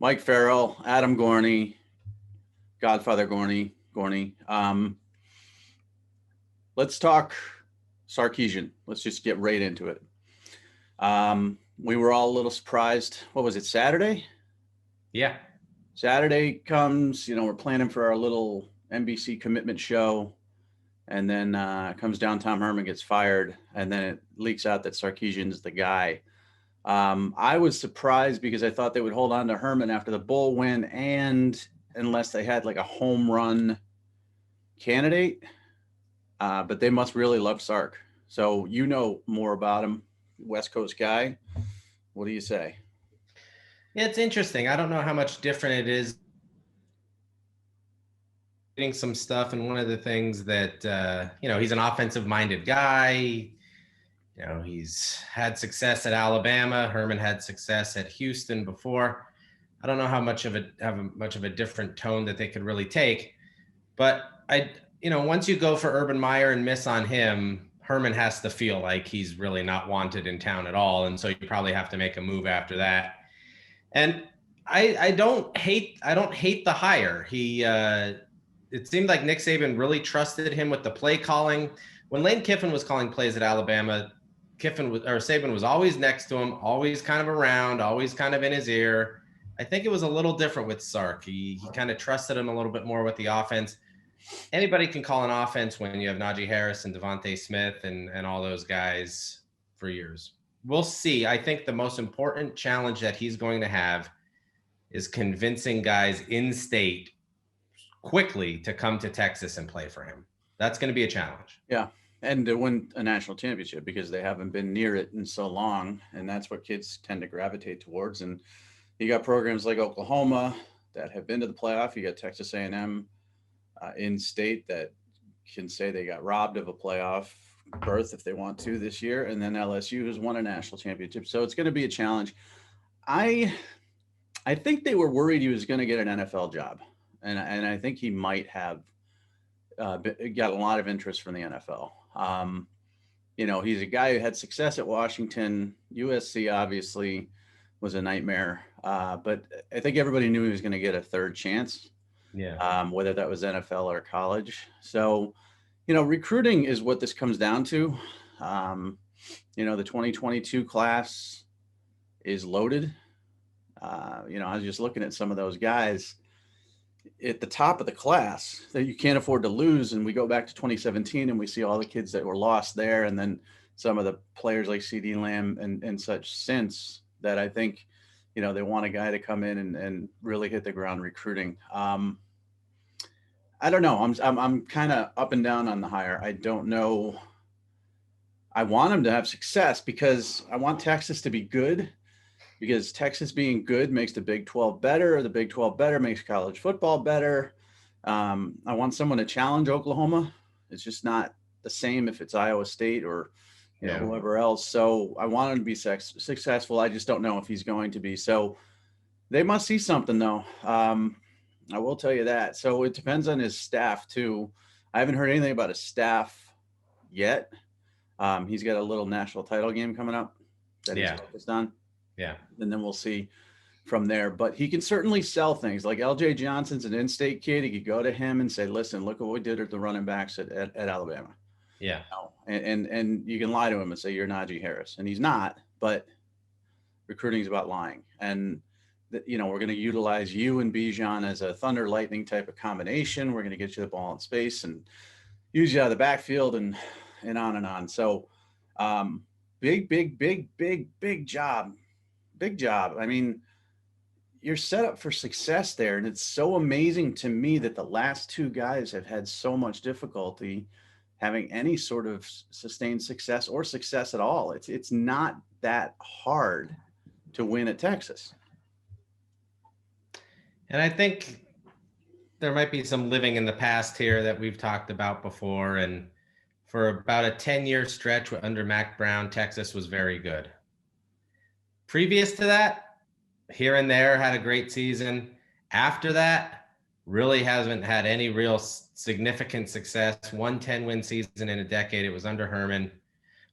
Mike Farrell, Adam Gorney, Godfather Gorney. Let's talk Sarkeesian. Let's just get right into it. We were all a little surprised. What was it, Saturday? Yeah. Saturday comes, we're planning for our little NBC commitment show. And then comes down, Tom Herman gets fired. And then it leaks out that Sarkeesian's the guy. I was surprised because I thought they would hold on to Herman after the Bull win, and unless they had like a home run candidate, but they must really love Sark. So you know more about him, West Coast guy. What do you say? Yeah, it's interesting. I don't know how much different it is. Reading some stuff, and one of the things that he's an offensive-minded guy. He's had success at Alabama. Herman had success at Houston before. I don't know how much of a different tone that they could really take. But once you go for Urban Meyer and miss on him, Herman has to feel like he's really not wanted in town at all, and so you probably have to make a move after that. And I don't hate the hire. It seemed like Nick Saban really trusted him with the play calling. When Lane Kiffin was calling plays at Alabama, Saban was always next to him, always kind of around, always kind of in his ear. I think it was a little different with Sark. He kind of trusted him a little bit more with the offense. Anybody can call an offense when you have Najee Harris and Devontae Smith and all those guys for years. We'll see. I think the most important challenge that he's going to have is convincing guys in state quickly to come to Texas and play for him. That's going to be a challenge. Yeah. And to win a national championship, because they haven't been near it in so long. And that's what kids tend to gravitate towards. And you got programs like Oklahoma that have been to the playoff. You got Texas A&M in state that can say they got robbed of a playoff berth if they want to this year. And then LSU has won a national championship. So it's going to be a challenge. I think they were worried he was going to get an NFL job. And I think he might have got a lot of interest from the NFL. He's a guy who had success at Washington. USC obviously was a nightmare, but I think everybody knew he was going to get a third chance. Yeah. Whether that was NFL or college. So, recruiting is what this comes down to. The 2022 class is loaded. I was just looking at some of those guys at the top of the class that you can't afford to lose. And we go back to 2017 and we see all the kids that were lost there. And then some of the players like CD Lamb and such since that I think, they want a guy to come in and really hit the ground recruiting. I don't know. I'm kind of up and down on the hire. I don't know. I want him to have success because I want Texas to be good, because Texas being good makes the Big 12 better. The Big 12 better makes college football better. I want someone to challenge Oklahoma. It's just not the same if it's Iowa State or whoever else. So I want him to be successful. I just don't know if he's going to be. So they must see something, though. I will tell you that. So it depends on his staff, too. I haven't heard anything about his staff yet. He's got a little national title game coming up that he's focused on. Yeah. And then we'll see from there. But he can certainly sell things. Like LJ Johnson's an in-state kid. He could go to him and say, listen, look at what we did at the running backs at Alabama. Yeah. And you can lie to him and say you're Najee Harris. And he's not, but recruiting is about lying. And we're going to utilize you and Bijan as a thunder lightning type of combination. We're going to get you the ball in space and use you out of the backfield and on and on. So big job. Big job. I mean, you're set up for success there. And it's so amazing to me that the last two guys have had so much difficulty having any sort of sustained success or success at all. It's not that hard to win at Texas. And I think there might be some living in the past here that we've talked about before. And for about a 10-year stretch under Mac Brown, Texas was very good. Previous to that, here and there had a great season. After that, really hasn't had any real significant success. 10-win season in a decade. It was under Herman.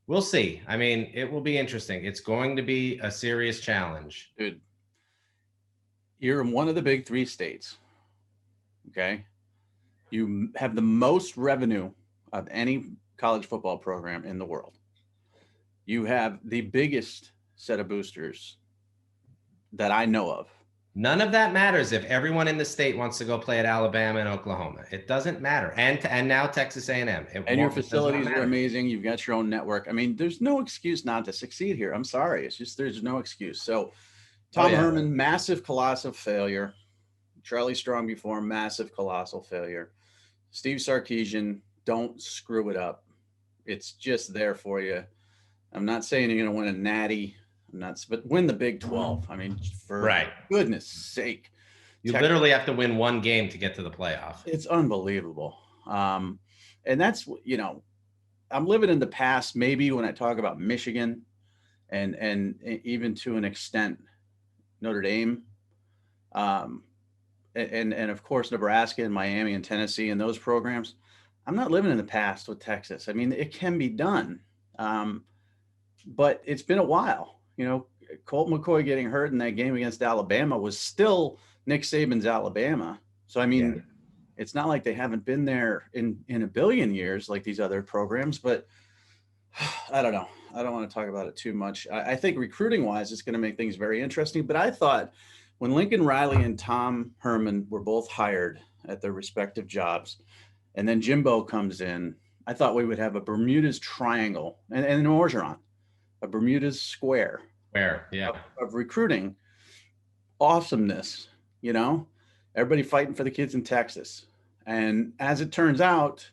We'll see. I mean, it will be interesting. It's going to be a serious challenge. Dude, You're in one of the big three states. Okay. You have the most revenue of any college football program in the world. You have the biggest set of boosters that I know of. None of that matters if everyone in the state wants to go play at Alabama and Oklahoma. It doesn't matter. And now Texas A&M. And your facilities are amazing. You've got your own network. I mean, there's no excuse not to succeed here. I'm sorry. It's just there's no excuse. So Tom Herman, massive, colossal failure. Charlie Strong before him, massive, colossal failure. Steve Sarkeesian, don't screw it up. It's just there for you. I'm not saying you're going to win a natty. I'm not, but win the Big 12. I mean, for goodness sake. You literally have to win one game to get to the playoff. It's unbelievable. And that's, you know, I'm living in the past, maybe when I talk about Michigan and even to an extent, Notre Dame. And of course, Nebraska and Miami and Tennessee and those programs. I'm not living in the past with Texas. I mean, it can be done. But it's been a while. You know, Colt McCoy getting hurt in that game against Alabama was still Nick Saban's Alabama. So, I mean, it's not like they haven't been there in a billion years like these other programs, but I don't know. I don't want to talk about it too much. I think recruiting wise, it's going to make things very interesting. But I thought when Lincoln Riley and Tom Herman were both hired at their respective jobs, and then Jimbo comes in, I thought we would have a Bermuda's triangle and an Orgeron, a Bermuda's square of recruiting awesomeness, you know, everybody fighting for the kids in Texas. And as it turns out,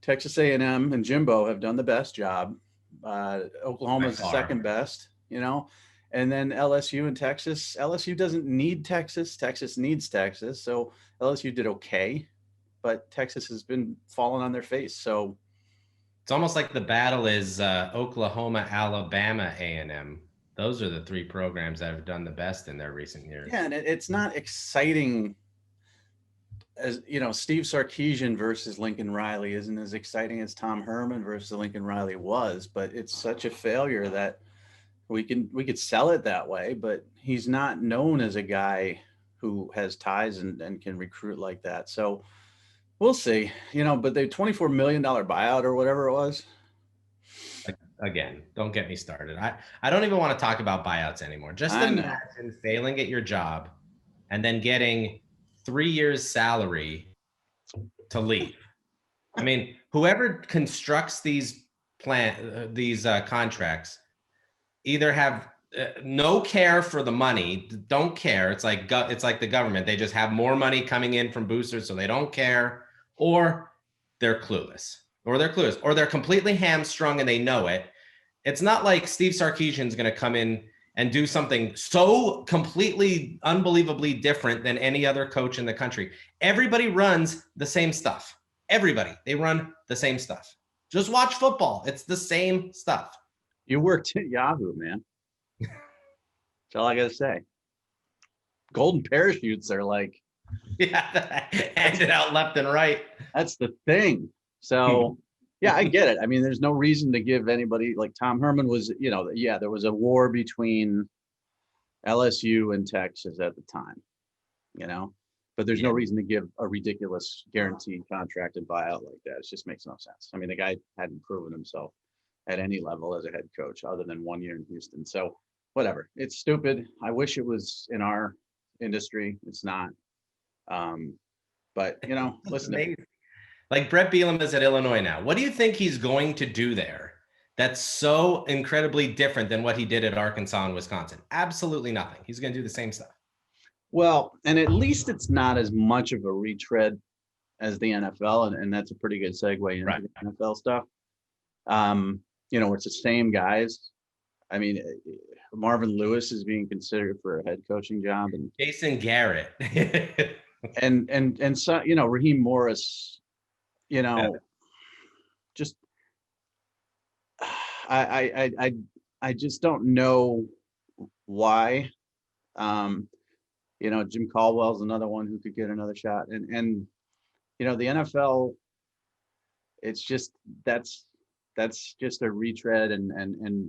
Texas A&M and Jimbo have done the best job. Oklahoma's the second best, you know, and then LSU and Texas. LSU doesn't need Texas. Texas needs Texas. So LSU did okay, but Texas has been falling on their face. So it's almost like the battle is Oklahoma, Alabama, A&M. Those are the three programs that have done the best in their recent years. Yeah, and it's not exciting as, you know, Steve Sarkeesian versus Lincoln Riley isn't as exciting as Tom Herman versus Lincoln Riley was, but it's such a failure that we could sell it that way, but he's not known as a guy who has ties and can recruit like that. So we'll see, you know, but the $24 million buyout or whatever it was. Again, don't get me started. I don't even want to talk about buyouts anymore. Just imagine failing at your job and then getting 3 years salary to leave. I mean, whoever constructs these contracts either have no care for the money, don't care. It's like the government. They just have more money coming in from boosters, so they don't care, or they're clueless, or they're completely hamstrung and they know it. It's not like Steve Sarkeesian is going to come in and do something so completely unbelievably different than any other coach in the country. Everybody runs the same stuff. They run the same stuff. Just watch football. It's the same stuff. You worked at Yahoo, man. That's all I got to say. Golden parachutes are like, handed out left and right. That's the thing. So yeah, I get it. I mean, there's no reason to give anybody, like Tom Herman was, you know, there was a war between LSU and Texas at the time, you know, but there's no reason to give a ridiculous guaranteed contract and buyout like that. It just makes no sense. I mean, the guy hadn't proven himself at any level as a head coach other than 1 year in Houston. So whatever, it's stupid. I wish it was in our industry. It's not. But you know, listen, like Brett Bielema is at Illinois now. What do you think he's going to do there that's so incredibly different than what he did at Arkansas and Wisconsin? Absolutely nothing. He's going to do the same stuff. Well, and at least it's not as much of a retread as the NFL, and that's a pretty good segue into the NFL stuff. You know, it's the same guys. I mean, Marvin Lewis is being considered for a head coaching job, and Jason Garrett, and so, you know, Raheem Morris. You know, just I just don't know why. You know, Jim Caldwell's another one who could get another shot, and you know, the NFL, it's just that's just a retread and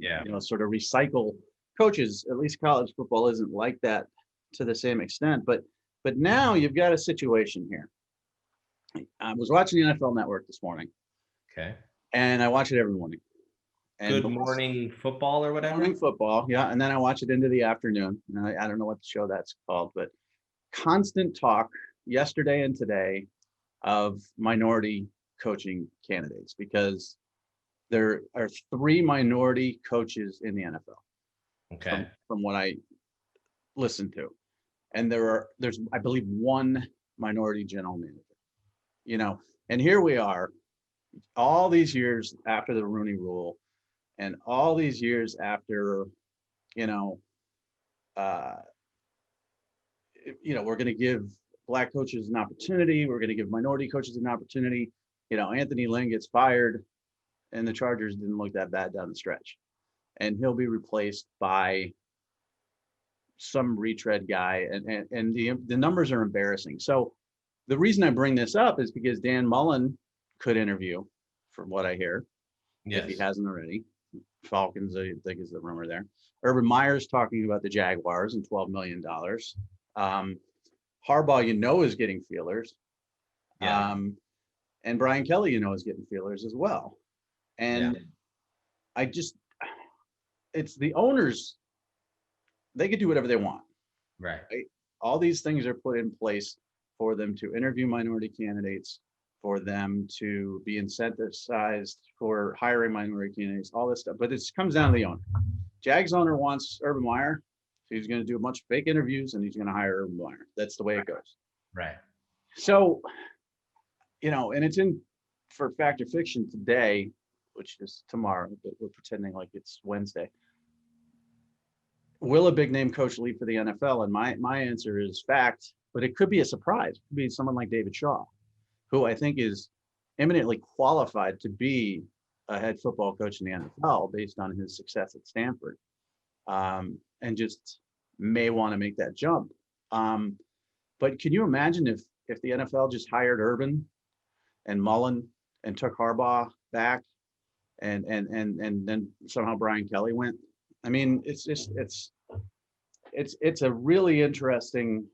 you know, sort of recycle coaches. At least college football isn't like that to the same extent. But now you've got a situation here. I was watching the NFL Network this morning, Okay. and I watch it every morning. And Good Morning Football or whatever. Morning Football, yeah, and then I watch it into the afternoon. And I don't know what show that's called, but constant talk yesterday and today of minority coaching candidates, because there are 3 minority coaches in the NFL. Okay. From what I listened to, and there's I believe 1 minority general manager. And here we are, all these years after the Rooney Rule, and all these years after, uh, we're going to give black coaches an opportunity. We're going to give minority coaches an opportunity. Anthony Lynn gets fired, and the Chargers didn't look that bad down the stretch, and he'll be replaced by some retread guy, and the numbers are embarrassing. So the reason I bring this up is because Dan Mullen could interview, from what I hear, if he hasn't already. Falcons, I think, is the rumor there. Urban Meyer's talking about the Jaguars and $12 million. Harbaugh, is getting feelers. Yeah. And Brian Kelly, is getting feelers as well. And it's the owners. They could do whatever they want. Right. All these things are put in place for them to interview minority candidates, for them to be incentivized for hiring minority candidates, all this stuff. But it comes down to the owner. Jags owner wants Urban Meyer, so he's going to do a bunch of fake interviews, and he's going to hire Urban Meyer. That's the way it goes. Right. So, and it's in for Fact or Fiction today, which is tomorrow, but we're pretending like it's Wednesday. Will a big name coach leave for the NFL? And my answer is fact, but it could be a surprise. It could be someone like David Shaw, who I think is eminently qualified to be a head football coach in the NFL based on his success at Stanford, and just may want to make that jump. But can you imagine if the NFL just hired Urban and Mullen and took Harbaugh back, and then somehow Brian Kelly went? I mean, it's a really interesting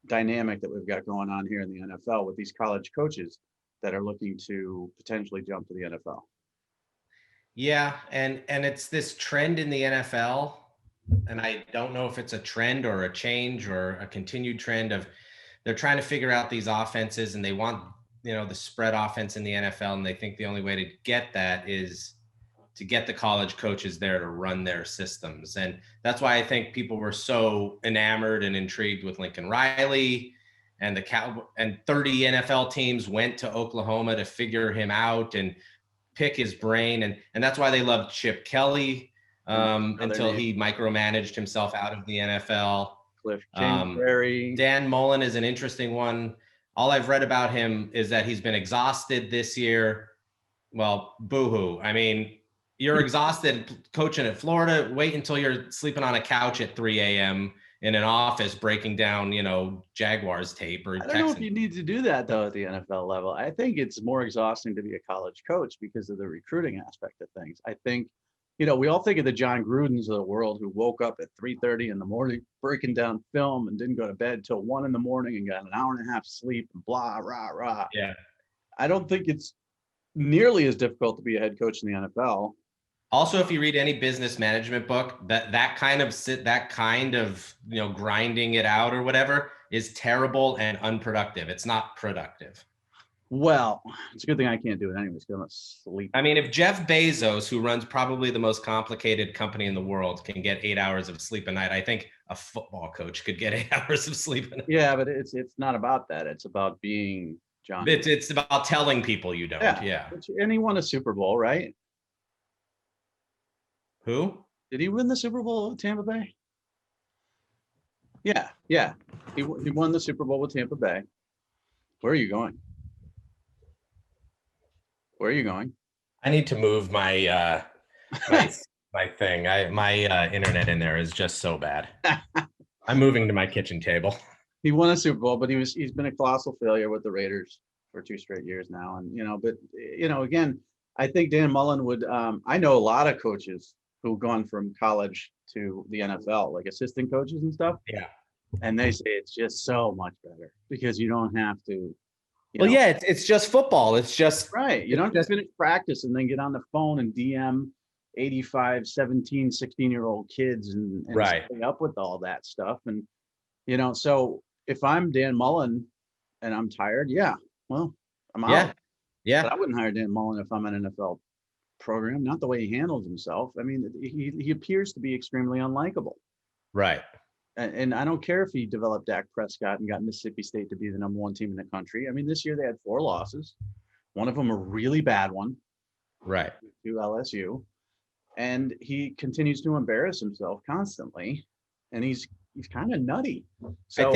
dynamic that we've got going on here in the NFL with these college coaches that are looking to potentially jump to the NFL. Yeah, and it's this trend in the NFL, and I don't know if it's a trend or a change or a continued trend of they're trying to figure out these offenses, and they want, the spread offense in the NFL, and they think the only way to get that is to get the college coaches there to run their systems. And that's why I think people were so enamored and intrigued with Lincoln Riley, and and 30 NFL teams went to Oklahoma to figure him out and pick his brain. And that's why they loved Chip Kelly until he micromanaged himself out of the NFL. Cliff Kingsbury. Dan Mullen is an interesting one. All I've read about him is that he's been exhausted this year. Well, boo-hoo. I mean, you're exhausted coaching at Florida. Wait until you're sleeping on a couch at 3 a.m. in an office breaking down, Jaguars tape or I don't know if you need to do that, though, at the NFL level. I think it's more exhausting to be a college coach because of the recruiting aspect of things. I think, we all think of the John Grudens of the world who woke up at 3:30 in the morning breaking down film and didn't go to bed till 1 in the morning and got an hour and a half sleep and blah, rah, rah. Yeah. I don't think it's nearly as difficult to be a head coach in the NFL. Also, if you read any business management book, that kind of grinding it out or whatever is terrible and unproductive. It's not productive. Well, it's a good thing I can't do it anyways because I'm not sleep. I mean, if Jeff Bezos, who runs probably the most complicated company in the world, can get 8 hours of sleep a night, I think a football coach could get 8 hours of sleep a night. Yeah, but it's not about that. It's about being John. It's about telling people you don't. Yeah. And he won a Super Bowl, right? Who? Did he win the Super Bowl with Tampa Bay? Yeah. He won the Super Bowl with Tampa Bay. Where are you going? Where are you going? I need to move my my thing. My internet in there is just so bad. I'm moving to my kitchen table. He won a Super Bowl, but he's been a colossal failure with the Raiders for 2 straight years now. And again, I think Dan Mullen would. I know a lot of coaches who've gone from college to the NFL, like assistant coaches and stuff. Yeah. And they say it's just so much better because you don't have to, Well, yeah, it's just football. It's just right. You don't have to finish practice and then get on the phone and DM 85, 17, 16-year-old kids and right. stay up with all that stuff. And, so if I'm Dan Mullen and I'm tired, yeah, well, I'm Yeah. out. Yeah. But I wouldn't hire Dan Mullen if I'm an NFL program, not the way he handles himself. I mean, he appears to be extremely unlikable. Right. And I don't care if he developed Dak Prescott and got Mississippi State to be the number one team in the country. I mean, this year they had 4 losses, one of them a really bad one Right. to LSU, and he continues to embarrass himself constantly, and he's kind of nutty. So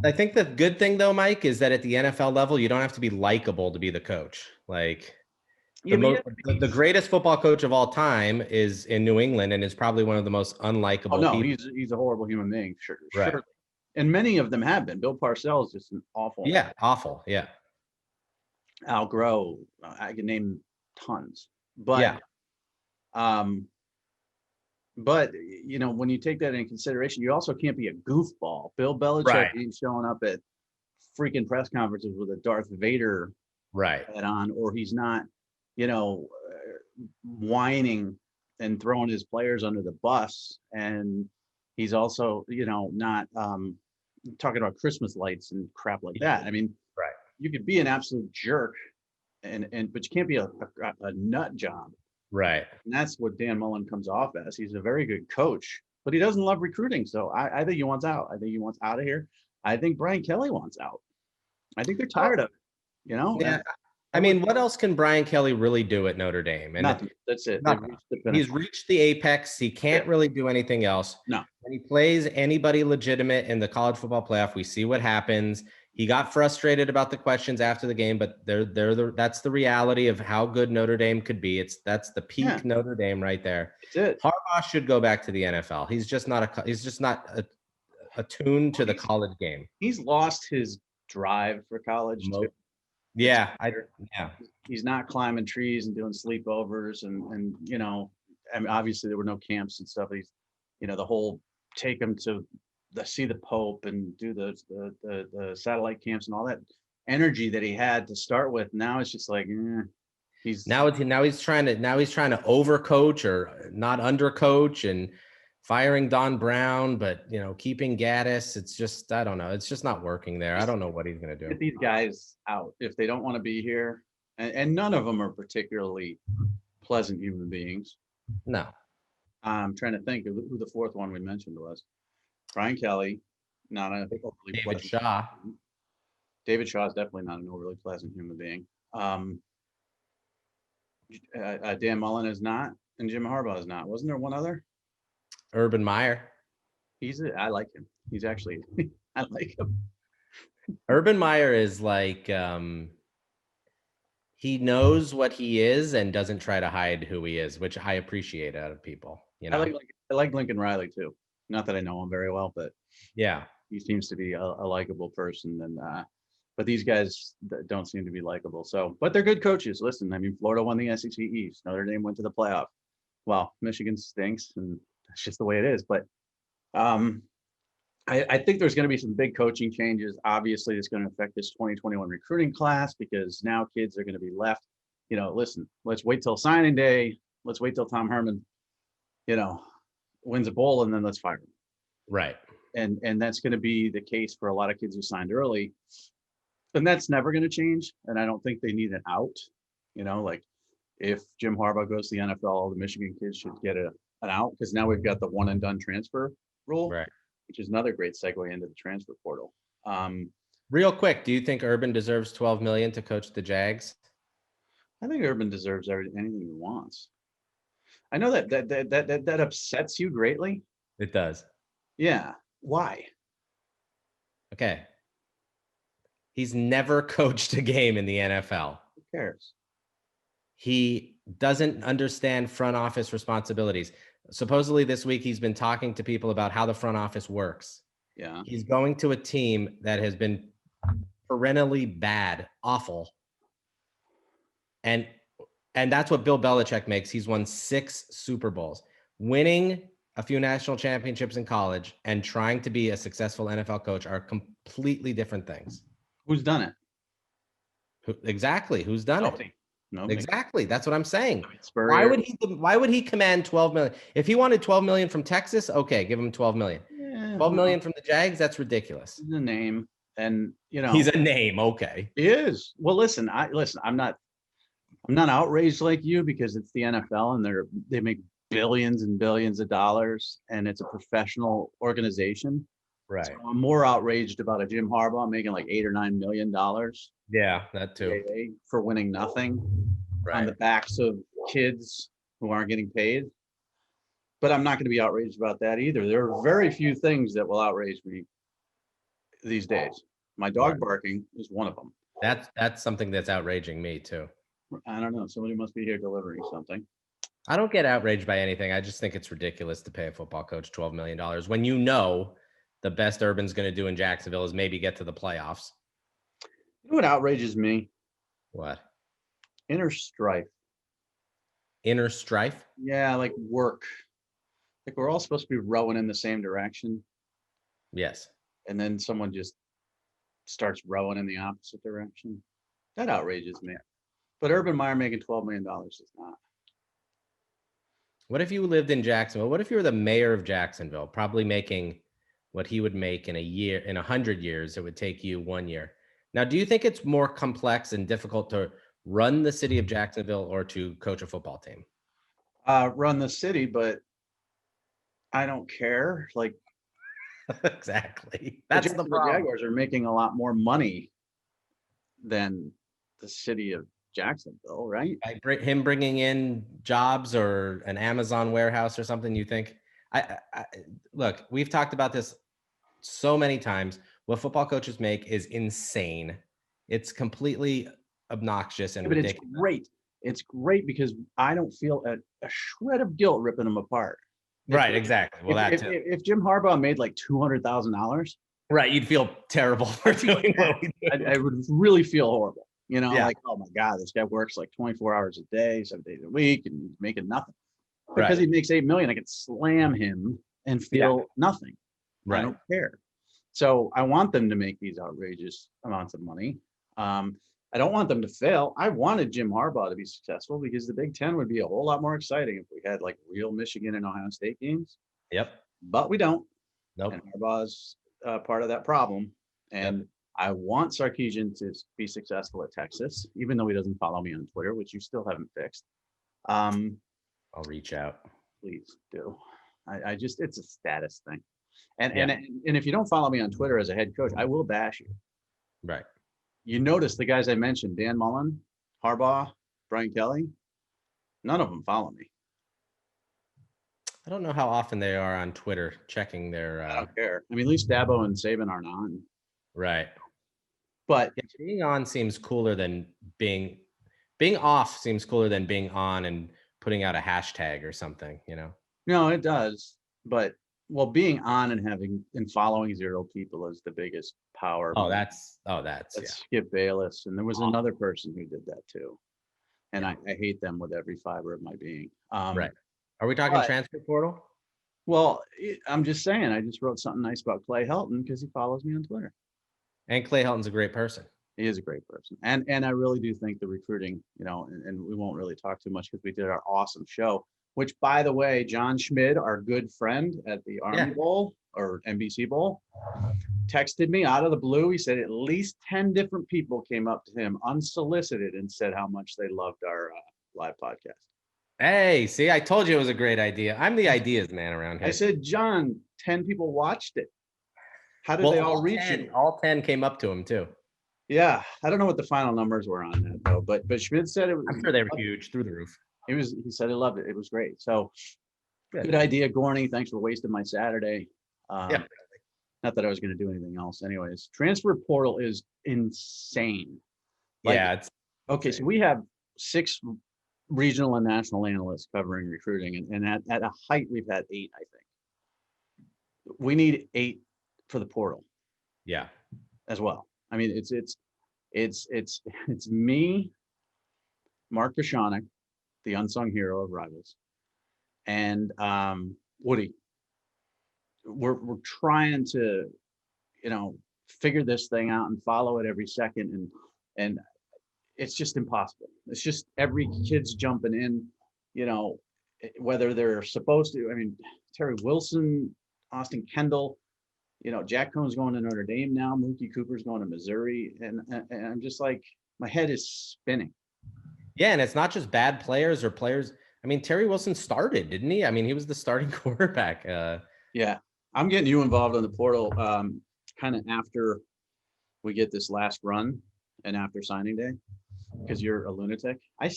I think the good thing though, Mike, is that at the NFL level, you don't have to be likable to be the coach. Like the greatest football coach of all time is in New England and is probably one of the most unlikable no, people. he's a horrible human being, sure. Right. Sure. And many of them have been. Bill Parcells is just an awful. Yeah, awful. Yeah. Al Groh, I can name tons, but yeah. But when you take that into consideration, you also can't be a goofball. Bill Belichick ain't showing up at freaking press conferences with a Darth Vader hat on, or he's not, whining and throwing his players under the bus. And he's also, not talking about Christmas lights and crap like that. I mean, you could be an absolute jerk, but you can't be a nut job. Right. And that's what Dan Mullen comes off as. He's a very good coach, but he doesn't love recruiting. So I think he wants out. I think he wants out of here. I think Brian Kelly wants out. I think they're tired of it, Yeah. I mean, what else can Brian Kelly really do at Notre Dame? And nothing. That's it. He's reached the apex. He can't really do anything else. No. When he plays anybody legitimate in the college football playoff, we see what happens. He got frustrated about the questions after the game, but that's the reality of how good Notre Dame could be. That's the peak Notre Dame right there. That's it. Harbaugh should go back to the NFL. He's just not attuned to the college game. He's lost his drive for college too. Yeah, He's not climbing trees and doing sleepovers and I mean, obviously there were no camps and stuff. He's, the whole take him to see the Pope and do the satellite camps and all that energy that he had to start with. Now it's just like he's trying to overcoach or not undercoach and firing Don Brown, but keeping Gaddis. It's just, I don't know. It's just not working there. I don't know what he's going to do. Get these guys out if they don't want to be here, and none of them are particularly pleasant human beings. No. I'm trying to think of who the fourth one we mentioned was. Brian Kelly, not a overly David Shaw. David Shaw is definitely not an overly pleasant human being. Dan Mullen is not, and Jim Harbaugh is not. Wasn't there one other? Urban Meyer. I like him. He's actually, I like him. Urban Meyer is like, he knows what he is and doesn't try to hide who he is, which I appreciate out of people. I like Lincoln Riley too. Not that I know him very well, but yeah, he seems to be a likable person. And but these guys don't seem to be likable. So, but they're good coaches. Listen, I mean, Florida won the SEC East. Notre Dame went to the playoff. Well, Michigan stinks, and that's just the way it is. But I think there's going to be some big coaching changes. Obviously, it's going to affect this 2021 recruiting class because now kids are going to be left. Listen, let's wait till signing day. Let's wait till Tom Herman, wins a bowl, and then let's fire him. Right. And that's going to be the case for a lot of kids who signed early. And that's never going to change. And I don't think they need an out. Like if Jim Harbaugh goes to the NFL, all the Michigan kids should get an out because now we've got the one and done transfer rule, right? Which is another great segue into the transfer portal. Real quick, do you think Urban deserves $12 million to coach the Jags? I think Urban deserves anything he wants. I know that upsets you greatly. It does. Yeah. Why? Okay. He's never coached a game in the NFL. Who cares? He doesn't understand front office responsibilities. Supposedly this week he's been talking to people about how the front office works. Yeah. He's going to a team that has been perennially bad, awful. And that's what Bill Belichick makes. He's won 6 Super Bowls. Winning a few national championships in college and trying to be a successful NFL coach are completely different things. Who's done it? Exactly. Who's done it? Nobody. Nobody. Exactly. That's what I'm saying. I mean, Spurrier. Why would he command 12 million? If he wanted 12 million from Texas, okay, give him 12 million. Yeah, 12 million well, from the Jags, that's ridiculous. the name, and He's a name, okay. he is. Well, listen. I'm not outraged like you because it's the NFL and they make billions and billions of dollars and it's a professional organization. Right. So I'm more outraged about a Jim Harbaugh making like $8 or $9 million Yeah, that too. for winning nothing on the Right. backs of kids who aren't getting paid. But I'm not going to be outraged about that either. There are very few things that will outrage me these days. My dog barking is one of them. That's something that's outraging me too. I don't know. Somebody must be here delivering something. I don't get outraged by anything. I just think it's ridiculous to pay a football coach $12 million when you know the best Urban's going to do in Jacksonville is maybe get to the playoffs. You know what outrages me? What? Inner strife. Inner strife? Yeah, like work. Like we're all supposed to be rowing in the same direction. Yes. And then someone just starts rowing in the opposite direction. That outrages me. But Urban Meyer making $12 million is not. What if you lived in Jacksonville? What if you were the mayor of Jacksonville, probably making what he would make in a year, in 100 years, it would take you 1 year. Now, do you think it's more complex and difficult to run the city of Jacksonville or to coach a football team? Run the city, but I don't care. Like Exactly. That's the the problem. Jaguars are making a lot more money than the city of Jacksonville, right? Him bringing in jobs or an Amazon warehouse or something, you think? Look, we've talked about this so many times. What football coaches make is insane. It's completely obnoxious and ridiculous. It's great. It's great because I don't feel a shred of guilt ripping them apart. Right, exactly. Well, if Jim Harbaugh made like $200,000, right, you'd feel terrible for doing what we do. I would really feel horrible. Yeah. Like, oh my God, this guy works like 24 hours a day, 7 days a week, and he's making nothing. Because he makes $8 million, I could slam him and feel nothing. Right. I don't care. So I want them to make these outrageous amounts of money. I don't want them to fail. I wanted Jim Harbaugh to be successful because the Big Ten would be a whole lot more exciting if we had like real Michigan and Ohio State games. Yep. But we don't. Nope. And Harbaugh's part of that problem. And I want Sarkeesian to be successful at Texas, even though he doesn't follow me on Twitter, which you still haven't fixed. I'll reach out. Please do. I just, it's a status thing. And if you don't follow me on Twitter as a head coach, I will bash you. Right. You notice the guys I mentioned, Dan Mullen, Harbaugh, Brian Kelly, none of them follow me. I don't know how often they are on Twitter checking their. I don't care. I mean, at least Dabo and Saban are not. Right. But being on seems cooler than being off seems cooler than being on and putting out a hashtag or something, No, it does. But being on and following zero people is the biggest power. That's Skip Bayless. And there was another person who did that too. And I hate them with every fiber of my being. Right. Are we talking transfer portal? Well, I'm just saying, I just wrote something nice about Clay Helton because he follows me on Twitter. And Clay Helton's a great person. He is a great person. And I really do think the recruiting, and we won't really talk too much because we did our awesome show, which, by the way, John Schmid, our good friend at the Army Bowl or NBC Bowl, texted me out of the blue. He said at least 10 different people came up to him unsolicited and said how much they loved our live podcast. Hey, see, I told you it was a great idea. I'm the ideas man around here. I said, John, 10 people watched it. How did they all reach you? All 10 came up to him too. Yeah, I don't know what the final numbers were on that though, but Schmid said it was. I'm sure they were huge, through the roof. He said he loved it. It was great. So good idea, Gorney. Thanks for wasting my Saturday. Not that I was going to do anything else. Anyways, transfer portal is insane. It's okay. insane. So we have 6 regional and national analysts covering recruiting, and at a height we've had 8, I think. We need 8 for the portal. Yeah. As well. I mean, it's me, Mark Bishonik, the unsung hero of Rivals, and Woody we're trying to, you know, figure this thing out and follow it every second, and it's just impossible. It's just every kid's jumping in, you know, whether they're supposed to. I mean, Terry Wilson, Austin Kendall, you know, Jack Cohn's going to Notre Dame now. Mookie Cooper's going to Missouri, and I'm just like, my head is spinning. Yeah, and it's not just bad players or players. I mean, Terry Wilson started, didn't he? I mean, he was the starting quarterback. Yeah, I'm getting you involved in the portal, kind of after we get this last run and after signing day, because you're a lunatic. I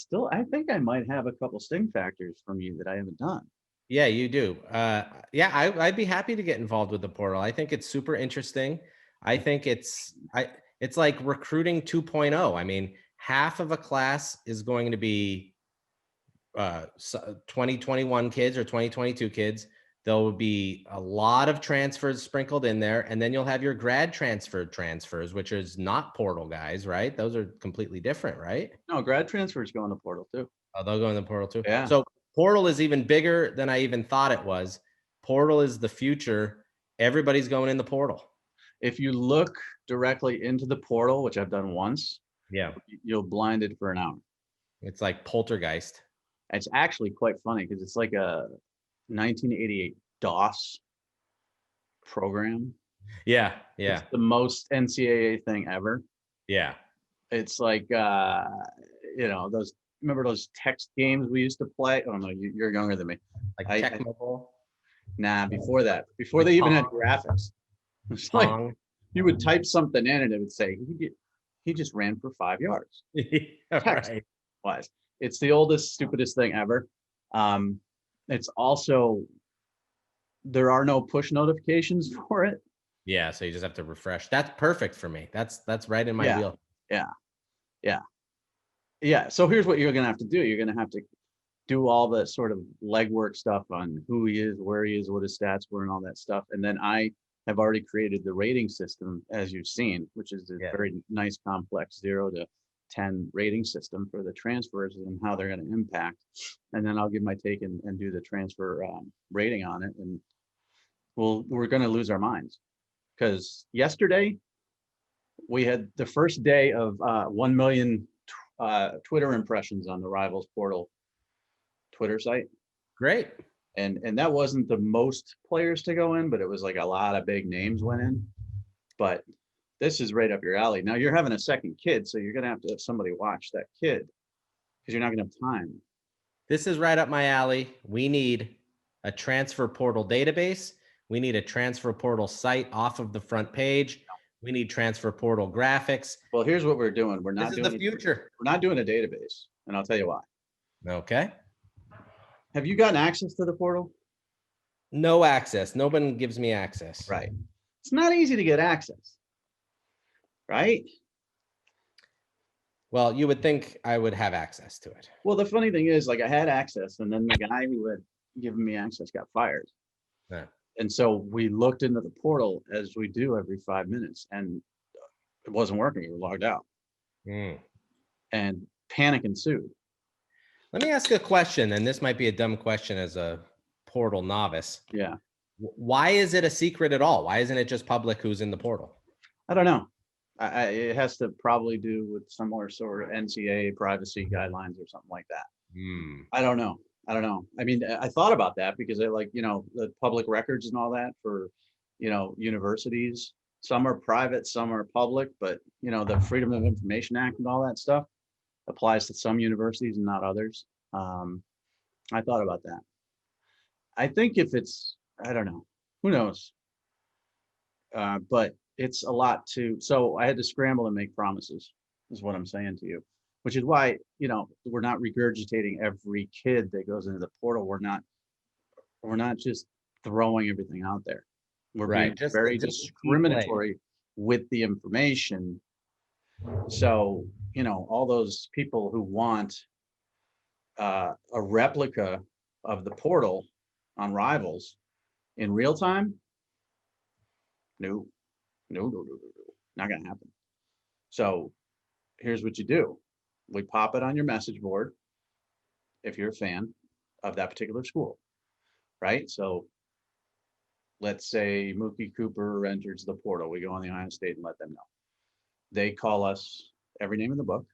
think I might have a couple sting factors from you that I haven't done. Yeah, you do. Yeah, I'd be happy to get involved with the portal. I think it's super interesting. I think it's like recruiting 2.0. I mean, half of a class is going to be 2021 kids or 2022 kids. There will be a lot of transfers sprinkled in there, and then you'll have your grad transfers, which is not portal guys, right? Those are completely different, right? No, grad transfers go in the portal too. Oh, they'll go in the portal too. Yeah. So portal is even bigger than I even thought it was. Portal is the future. Everybody's going in the portal. If you look directly into the portal, which I've done once, Yeah. you'll blinded for an hour. It's like poltergeist. It's actually quite funny because it's like a 1988 DOS program. Yeah. Yeah. It's the most NCAA thing ever. Yeah. It's like, you know, remember those text games we used to play? Oh no, you're younger than me. Like I Tecmo. Nah, before that, before they even had graphics. It's like Pong. you would type something in and it would say he just ran for 5 yards. Text Right. wise, it's the oldest, stupidest thing ever. It's also, there are no push notifications for it. Yeah. So you just have to refresh. That's perfect for me. That's right in my wheel. Yeah. So here's what you're gonna have to do. You're gonna have to do all the sort of legwork stuff on who he is, where he is, what his stats were, and all that stuff. And then I have already created the rating system, as you've seen, which is a very nice, complex 0 to 10 rating system for the transfers and how they're going to impact. And then I'll give my take and do the transfer rating on it. And we're going to lose our minds, because yesterday we had the first day of 1 million Twitter impressions on the Rivals Portal Twitter site. Great. And that wasn't the most players to go in, but it was like a lot of big names went in. But this is right up your alley. Now you're having a second kid, so you're going to have somebody watch that kid, because you're not going to have time. This is right up my alley. We need a transfer portal database. We need a transfer portal site off of the front page. We need transfer portal graphics. Well, here's what we're doing. We're not This is doing the future. We're not doing a database, and I'll tell you why. Okay. Have you gotten access to the portal? No access. Nobody gives me access. Right. It's not easy to get access. Right? Well, you would think I would have access to it. Well, the funny thing is, like, I had access, and then the guy who had given me access got fired. Yeah. And so we looked into the portal, as we do every 5 minutes, and it wasn't working. We were logged out. And panic ensued. Let me ask you a question, and this might be a dumb question as a portal novice. Yeah. Why is it a secret at all? Why isn't it just public who's in the portal? I don't know. It has to probably do with similar sort of NCAA privacy guidelines or something like that. I don't know. I mean, I thought about that because I like, you know, the public records and all that for, you know, universities. Some are private, some are public, but, you know, the Freedom of Information Act and all that stuff applies to some universities and not others. I thought about that. I think if it's, I don't know, who knows? But it's a lot so I had to scramble and make promises, is what I'm saying to you, which is why, you know, we're not regurgitating every kid that goes into the portal. We're not just throwing everything out there. We're being very discriminatory with the information. So, you know, all those people who want a replica of the portal on Rivals in real time, no, not gonna happen. So here's what you do. We pop it on your message board if you're a fan of that particular school, right? So let's say Mookie Cooper enters the portal. We go on the Ohio State and let them know. They call us every name in the book,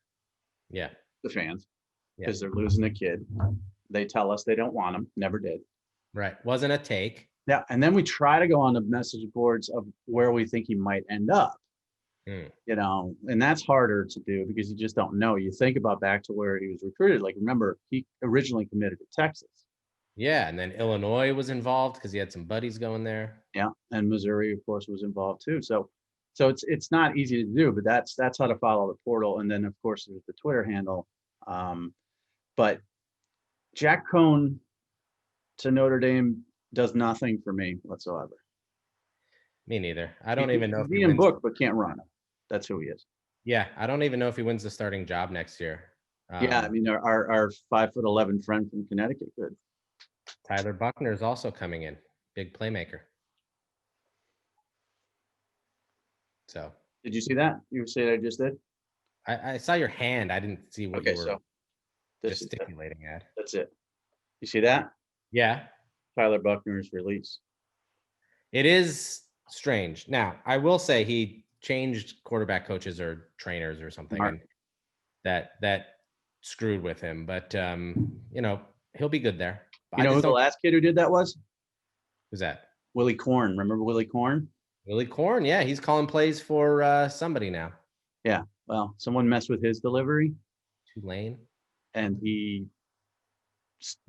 Yeah. the fans, Yeah. because they're losing a kid. They tell us they don't want him, never did. Right. Wasn't a take. Yeah. And then we try to go on the message boards of where we think he might end up. You know, and that's harder to do because you just don't know. You think about back to where he was recruited. Like, remember, he originally committed to Texas. Yeah. And then Illinois was involved because he had some buddies going there. Yeah. And Missouri, of course, was involved too. So it's not easy to do, but that's how to follow the portal. And then, of course, there's the Twitter handle. But Jack Cohn to Notre Dame does nothing for me whatsoever. Me neither. I don't even know if he in book, but can't run. That's who he is. Yeah, I don't even know if he wins the starting job next year. Yeah, I mean, our 5'11" friend from Connecticut could. Tyler Buckner is also coming in, big playmaker. So, did you see that? You say I just did? I saw your hand. I didn't see what you were gesticulating at. That's it. You see that? Yeah. Tyler Buckner's release. It is strange. Now, I will say he changed quarterback coaches or trainers or something, and that screwed with him. But you know, he'll be good there. You know who the last kid who did that was? Who's that? Willie Korn. Remember Willie Korn? Willie Korn, yeah, he's calling plays for somebody now. Yeah, well, someone messed with his delivery. Tulane. And he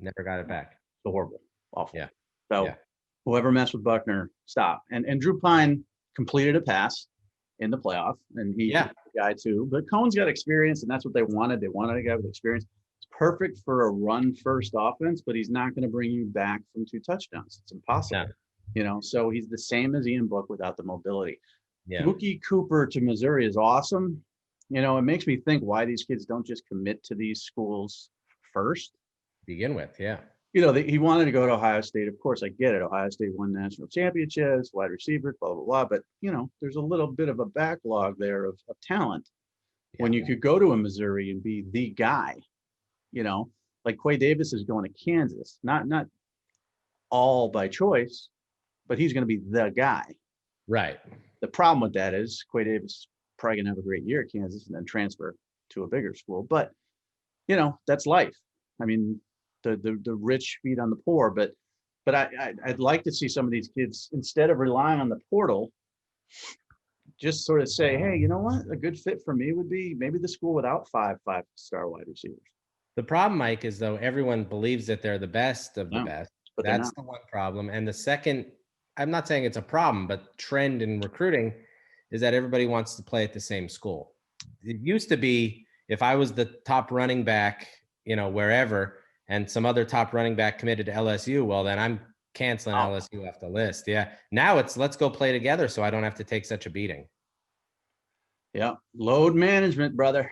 never got it back. Horrible, awful. Yeah. So whoever messed with Buckner, stop. And Drew Pine completed a pass in the playoff, and he's a guy too. But Cohen's got experience, and that's what they wanted. They wanted a guy with experience. It's perfect for a run-first offense, but he's not going to bring you back from 2 touchdowns. It's impossible. No. You know, so he's the same as Ian Book without the mobility. Yeah. Mookie Cooper to Missouri is awesome. You know, it makes me think why these kids don't just commit to these schools first. Begin with, yeah. You know, he wanted to go to Ohio State. Of course, I get it. Ohio State won national championships, wide receiver, blah, blah, blah. But, you know, there's a little bit of a backlog there of talent when you could go to a Missouri and be the guy, you know, like Quay Davis is going to Kansas, not all by choice, but he's going to be the guy. Right. The problem with that is Quay Davis is probably going to have a great year at Kansas and then transfer to a bigger school. But, you know, that's life. I mean, the rich feed on the poor, but I'd like to see some of these kids, instead of relying on the portal, just sort of say, hey, you know what? A good fit for me would be maybe the school without 5-star wide receivers. The problem, Mike, is though everyone believes that they're the best of the best. But that's the one problem. And the second, I'm not saying it's a problem, but trend in recruiting is that everybody wants to play at the same school. It used to be if I was the top running back, you know, wherever, and some other top running back committed to LSU, well, then I'm canceling LSU off the list. Yeah. Now it's let's go play together so I don't have to take such a beating. Yeah. Load management, brother.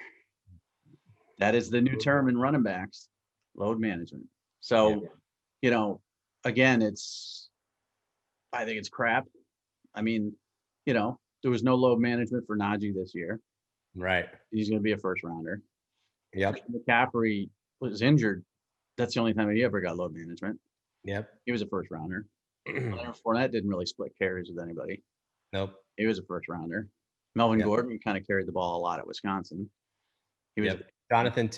That is the new term in running backs, load management. So, you know, again, I think it's crap. I mean, you know, there was no load management for Najee this year. Right. He's going to be a first rounder. Yep. McCaffrey was injured. That's the only time he ever got load management. Yep. He was a first rounder. Leonard Fournette didn't really split carries with anybody. Nope. He was a first rounder. Melvin Gordon kind of carried the ball a lot at Wisconsin. He was Jonathan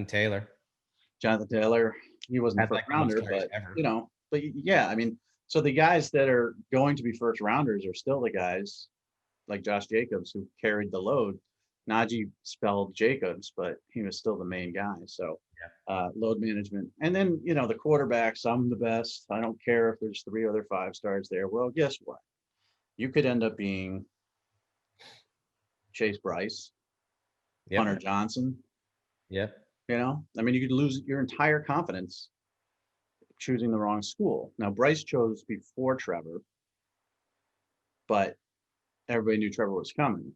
Taylor. Jonathan Taylor. He wasn't a first rounder, but you know, but yeah, I mean, so the guys that are going to be first rounders are still the guys like Josh Jacobs who carried the load. Najee spelled Jacobs, but he was still the main guy. So load management. And then, you know, the quarterbacks, I'm the best. I don't care if there's 3 other 5-stars there. Well, guess what? You could end up being Chase Bryce, Hunter Johnson. Yep. You know, I mean, you could lose your entire confidence choosing the wrong school. Now, Bryce chose before Trevor, but everybody knew Trevor was coming.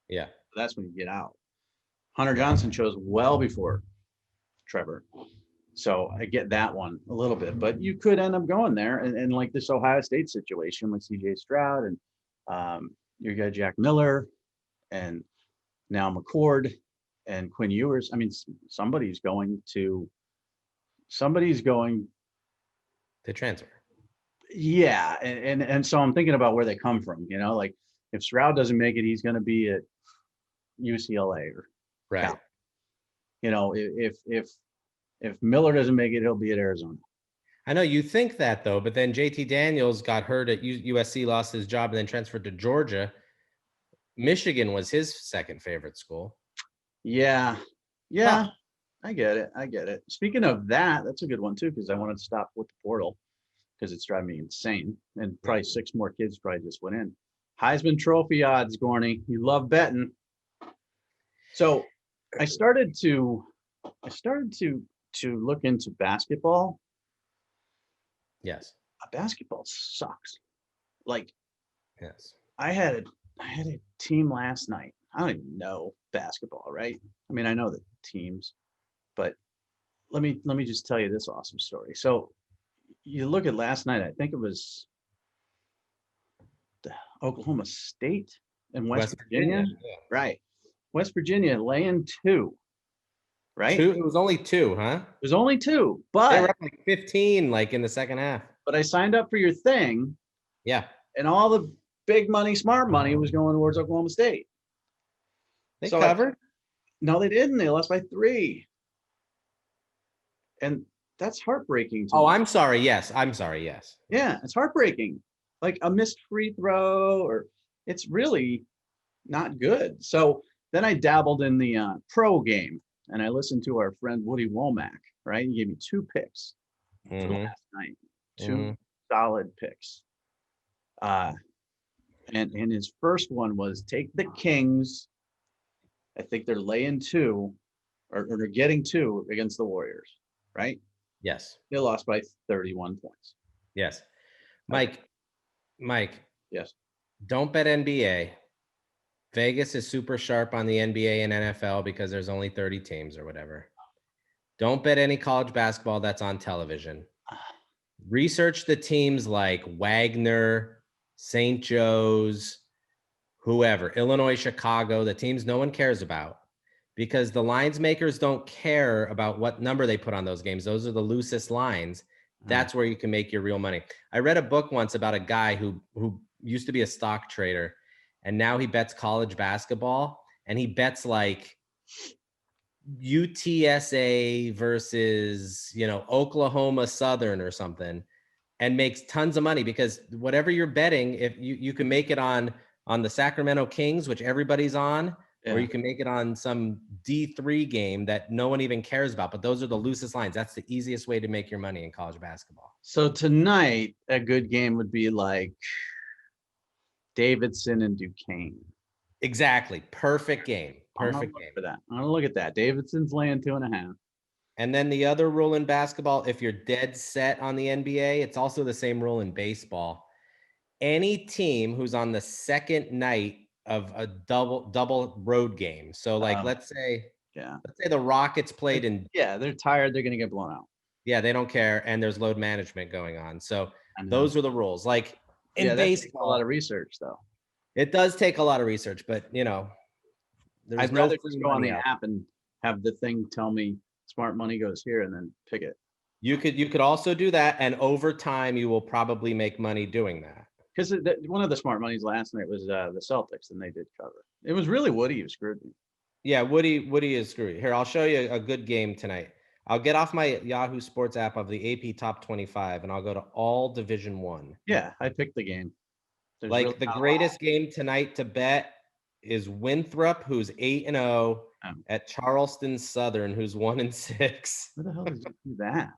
Yeah. That's when you get out. Hunter Johnson chose well before Trevor. So I get that one a little bit, but you could end up going there and like this Ohio State situation with CJ Stroud and you got Jack Miller and now McCord and Quinn Ewers. I mean, somebody's going to transfer. Yeah, and so I'm thinking about where they come from. Like if Stroud doesn't make it, he's going to be at UCLA or Cal. Right. If Miller doesn't make it, he'll be at Arizona. I know you think that though, but then JT Daniels got hurt at USC, lost his job, and then transferred to Georgia. Michigan was his second favorite school. Yeah, yeah, Huh. I get it. I get it. Speaking of that, that's a good one too because I wanted to stop with the portal because it's driving me insane, and probably 6 more kids probably just went in. Heisman Trophy odds, Gorney. You love betting. So I started to look into basketball. Yes. Basketball sucks. Like Yes. I had a team last night. I don't even know basketball, right? I mean, I know the teams, but let me just tell you this awesome story. So you look at last night, I think it was the Oklahoma State and West Virginia. Yeah. Right. West Virginia laying 2, right? It was only 2, huh? It was only 2, They were but up like 15, like in the second half. I signed up for your thing, Yeah. and all the big money, smart money was going towards Oklahoma State. They So covered. No, they didn't. They lost by 3. And that's heartbreaking to me. I'm sorry. Yes. I'm sorry. Yes. Yeah, it's heartbreaking. Like a missed free throw, or it's really not good. So then I dabbled in the pro game, and I listened to our friend Woody Womack, right? He gave me 2 picks for last night, 2 solid picks. And his first one was take the Kings. I think they're laying 2, or they're getting 2 against the Warriors, right? Yes. They lost by 31 points. Yes. Mike. Yes. Don't bet NBA. Vegas is super sharp on the NBA and NFL because there's only 30 teams or whatever. Don't bet any college basketball that's on television. Research the teams like Wagner, St. Joe's, whoever, Illinois, Chicago, the teams no one cares about, because the lines makers don't care about what number they put on those games. Those are the loosest lines. That's where you can make your real money. I read a book once about a guy who used to be a stock trader, and now he bets college basketball, and he bets like UTSA versus, Oklahoma Southern or something, and makes tons of money because whatever you're betting, if you can make it on the Sacramento Kings, which everybody's on, or you can make it on some D3 game that no one even cares about. But those are the loosest lines. That's the easiest way to make your money in college basketball. So tonight, a good game would be like Davidson and Duquesne. Exactly. Perfect game. Perfect game. For that. I'm going to look at that. Davidson's laying 2.5. And then the other rule in basketball, if you're dead set on the NBA, it's also the same rule in baseball. Any team who's on the second night of a double road game. So like, let's say the Rockets played in. Yeah, they're tired. They're going to get blown out. Yeah, they don't care. And there's load management going on. So those are the rules. Like in baseball, a lot of research though. It does take a lot of research, but I'd rather just go on the app and have the thing tell me smart money goes here and then pick it. You could also do that. And over time, you will probably make money doing that. Because one of the smart monies last night was the Celtics, and they did cover. It was really Woody who screwed me. Yeah, Woody is screwed. Here, I'll show you a good game tonight. I'll get off my Yahoo Sports app of the AP Top 25, and I'll go to all Division 1. Yeah, I picked the game. There's the greatest game tonight to bet is Winthrop, who's 8-0, at Charleston Southern, who's 1-6. Where the hell did you do that?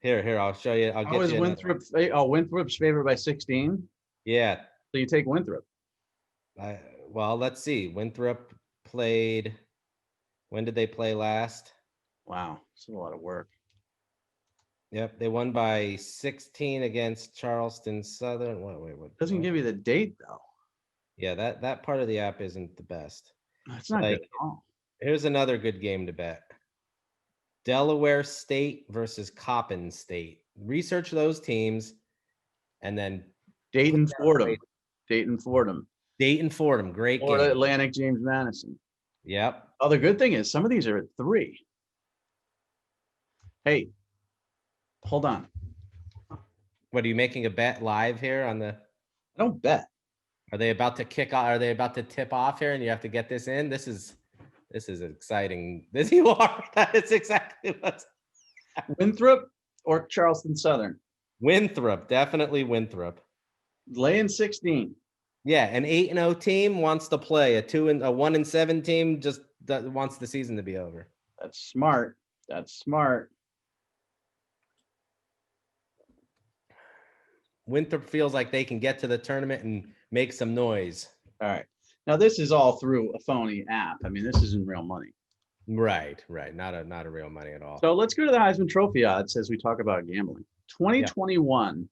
Here, I'll show you. How is Winthrop? Winthrop's favored by 16. Yeah. So you take Winthrop. Well, let's see. Winthrop played. When did they play last? Wow, it's a lot of work. Yep, they won by 16 against Charleston Southern. Wait. Doesn't give you the date though. Yeah, that part of the app isn't the best. That's not good at all. Here's another good game to bet. Delaware State versus Coppin State. Research those teams, and then Dayton Fordham. Great game. Atlantic, James Madison. Yep. Oh, the good thing is some of these are at 3. Hey, hold on. What are you making a bet live here on the? I don't bet. Are they about to kick off? Are they about to tip off here, and you have to get this in? This is exciting. This you are. That is exactly what's Winthrop or Charleston Southern? Winthrop. Definitely Winthrop. Laying 16. Yeah, an 8-0 team wants to play. A 1-7 team just wants the season to be over. That's smart. That's smart. Winthrop feels like they can get to the tournament and make some noise. All right. Now this is all through a phony app. I mean, this isn't real money. Right. Not a real money at all. So let's go to the Heisman Trophy odds as we talk about gambling. 2021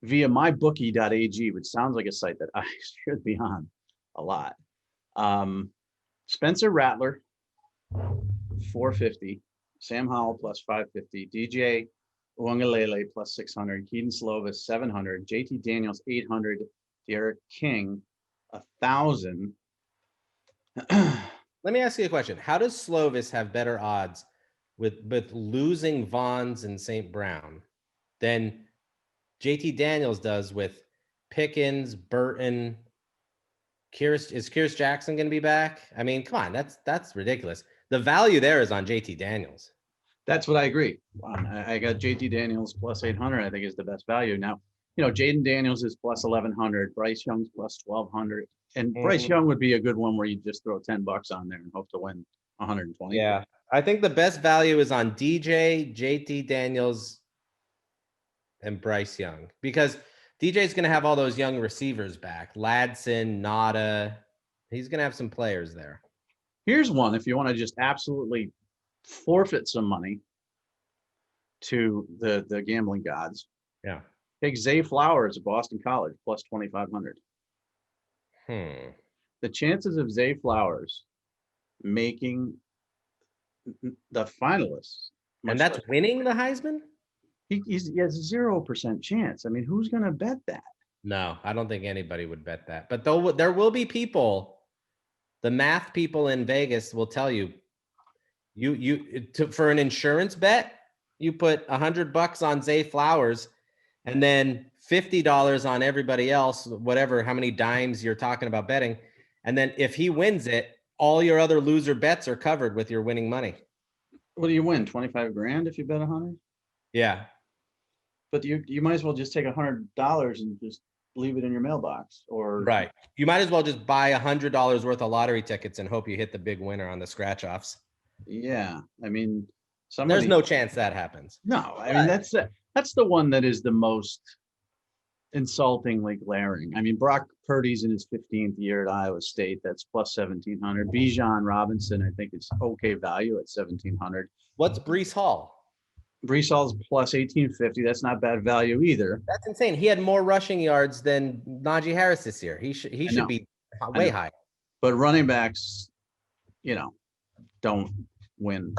via mybookie.ag, which sounds like a site that I should be on a lot. Spencer Rattler, 450. Sam Howell plus 550. DJ Uwangalele plus 600. Keaton Slovis 700. JT Daniels 800. Derek King 1,000. Let me ask you a question. How does Slovis have better odds with losing Vons and St. Brown than JT Daniels does with Pickens, Burton? Is Kyrus Jackson going to be back? I mean, come on, that's ridiculous. The value there is on JT Daniels. That's what I agree. I got JT Daniels plus 800. I think is the best value. Now, Jaden Daniels is plus 1,100. Bryce Young's plus 1,200. And Bryce Young would be a good one where you just throw $10 on there and hope to win 120. Yeah, I think the best value is on DJ, JT Daniels, and Bryce Young, because DJ's going to have all those young receivers back. Ladson, Nada. He's going to have some players there. Here's one if you want to just absolutely forfeit some money to the gambling gods. Yeah. Take Zay Flowers of Boston College plus 2,500. The chances of Zay Flowers making the finalists, and that's winning the Heisman? He has 0% chance. I mean, who's going to bet that? No, I don't think anybody would bet that. But there will be people. The math people in Vegas will tell you, for an insurance bet, you put $100 on Zay Flowers, and then $50 on everybody else, whatever, how many dimes you're talking about betting. And then if he wins it, all your other loser bets are covered with your winning money. What do you win? 25 grand if you bet 100? Yeah. But you might as well just take $100 and just leave it in your mailbox. Or right. You might as well just buy $100 worth of lottery tickets and hope you hit the big winner on the scratch offs. Yeah. I mean, there's no chance that happens. No, I mean, that's the one that is the most insultingly glaring. I mean, Brock Purdy's in his 15th year at Iowa State. That's plus 1,700. Bijan Robinson, I think it's okay value at 1,700. What's Breece Hall? Breece Hall's plus 1,850. That's not bad value either. That's insane. He had more rushing yards than Najee Harris this year. He should be way high. But running backs, don't win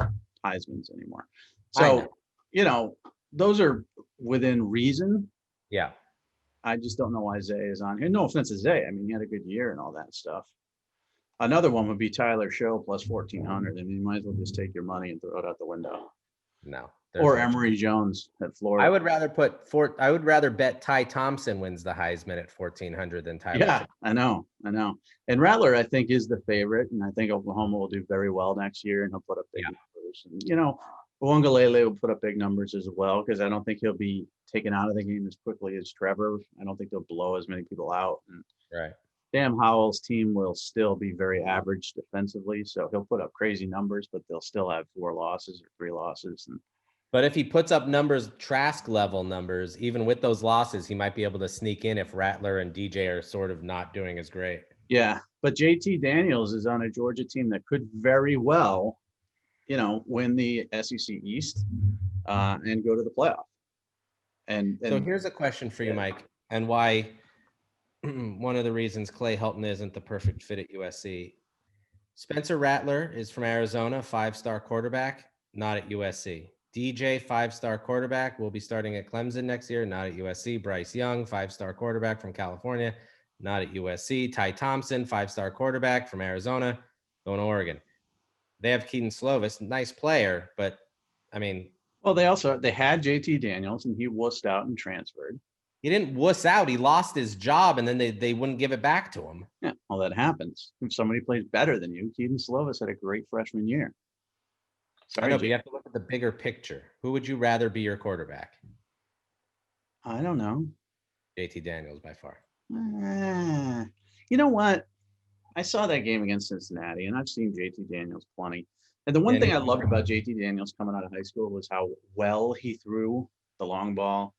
Heismans anymore. So, those are within reason. Yeah. I just don't know why Zay is on here. No offense to Zay. I mean, he had a good year and all that stuff. Another one would be Tyler Show plus 1,400. I mean, you might as well just take your money and throw it out the window. No. Or Emory Jones at Florida. I would rather bet Ty Thompson wins the Heisman at 1,400 than Tyler. Yeah, Show. I know. And Rattler, I think, is the favorite, and I think Oklahoma will do very well next year, and he'll put up big numbers. And, Uwangalele will put up big numbers as well, because I don't think he'll be taken out of the game as quickly as Trevor. I don't think they'll blow as many people out. And right. Sam Howell's team will still be very average defensively, so he'll put up crazy numbers, but they'll still have 4 losses or 3 losses. But if he puts up numbers, Trask level numbers, even with those losses, he might be able to sneak in if Rattler and DJ are sort of not doing as great. Yeah, but JT Daniels is on a Georgia team that could very well, win the SEC East and go to the playoff. And so here's a question for you, Mike, and why one of the reasons Clay Helton isn't the perfect fit at USC. Spencer Rattler is from Arizona, 5-star quarterback, not at USC. DJ, 5-star quarterback, will be starting at Clemson next year, not at USC. Bryce Young, 5-star quarterback from California, not at USC. Ty Thompson, 5-star quarterback from Arizona, going to Oregon. They have Keaton Slovis, nice player, but I mean, Well, they had JT Daniels and he wussed out and transferred. He didn't wuss out. He lost his job, and then they wouldn't give it back to him. Yeah, well, that happens. If somebody plays better than you, Keaton Slovis had a great freshman year. I know, but you have to look at the bigger picture. Who would you rather be your quarterback? I don't know. JT Daniels by far. You know what? I saw that game against Cincinnati, and I've seen JT Daniels plenty. And the one thing I loved about JT Daniels coming out of high school was how well he threw the long ball.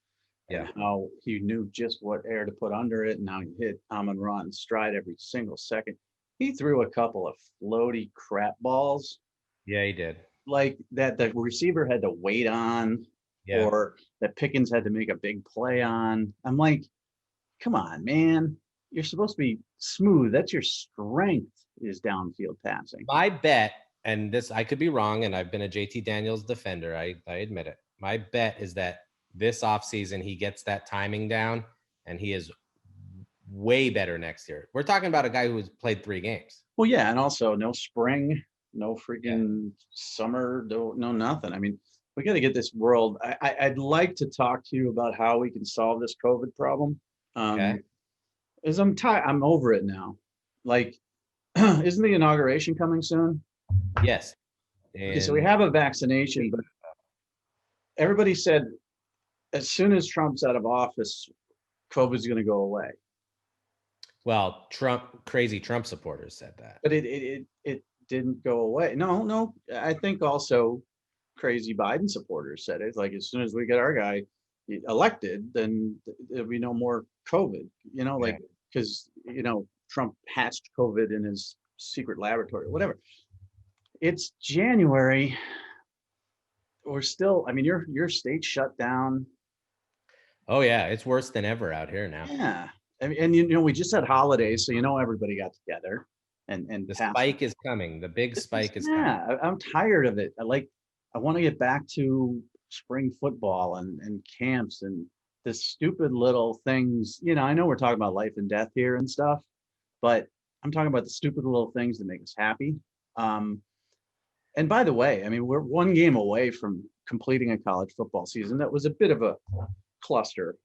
Yeah. And how he knew just what air to put under it, and how he hit Amon-Ra in stride every single second. He threw a couple of floaty crap balls. Yeah, he did. Like that the receiver had to wait on, or that Pickens had to make a big play on. I'm like, come on, man. You're supposed to be smooth. That's your strength, is downfield passing. My bet, and this I could be wrong, and I've been a JT Daniels defender. I admit it. My bet is that this offseason he gets that timing down, and he is way better next year. We're talking about a guy who's played 3 games. Well, yeah, and also no spring, no freaking summer, no nothing. I mean, we got to get this world. I'd like to talk to you about how we can solve this COVID problem. Okay. Is I'm tired. I'm over it now. Like, isn't the inauguration coming soon? Yes. Okay, so we have a vaccination, but everybody said as soon as Trump's out of office, COVID's going to go away. Well, crazy Trump supporters said that. But it didn't go away. No. I think also crazy Biden supporters said it. Like, as soon as we get our guy elected, then there'll be no more COVID. You know, like, because Trump hatched COVID in his secret laboratory, whatever. It's January. We're still. I mean, your state's shut down. Oh yeah, it's worse than ever out here now. Yeah, I mean, and we just had holidays, so everybody got together, and the spike is coming. The big spike is coming. Yeah, I'm tired of it. I want to get back to spring football and camps and the stupid little things. I know we're talking about life and death here and stuff, but I'm talking about the stupid little things that make us happy. And by the way, I mean, we're one game away from completing a college football season that was a bit of a cluster.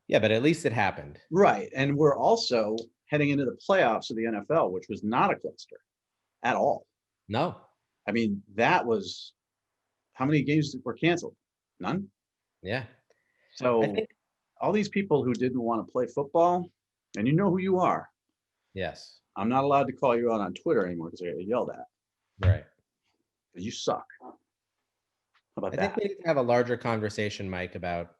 Yeah, but at least it happened. Right. And we're also heading into the playoffs of the NFL, which was not a cluster at all. No. I mean, that was, how many games were canceled? None. Yeah. So all these people who didn't want to play football, and you know who you are. Yes. I'm not allowed to call you out on Twitter anymore because I get yelled at. Right. You suck. How about that? I think we need to have a larger conversation, Mike, about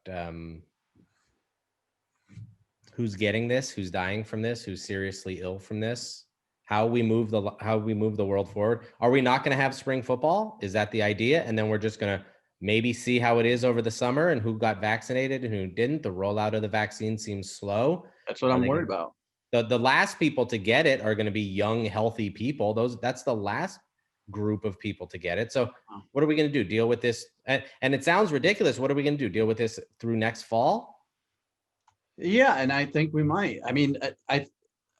who's getting this, who's dying from this, who's seriously ill from this, how we move the world forward. Are we not going to have spring football? Is that the idea? And then we're just going to maybe see how it is over the summer and who got vaccinated and who didn't. The rollout of the vaccine seems slow. That's what I'm worried about. The last people to get it are going to be young, healthy people. That's the last group of people to get it. So what are we going to do? Deal with this? And it sounds ridiculous. What are we going to do? Deal with this through next fall? Yeah, and I think we might. I mean, I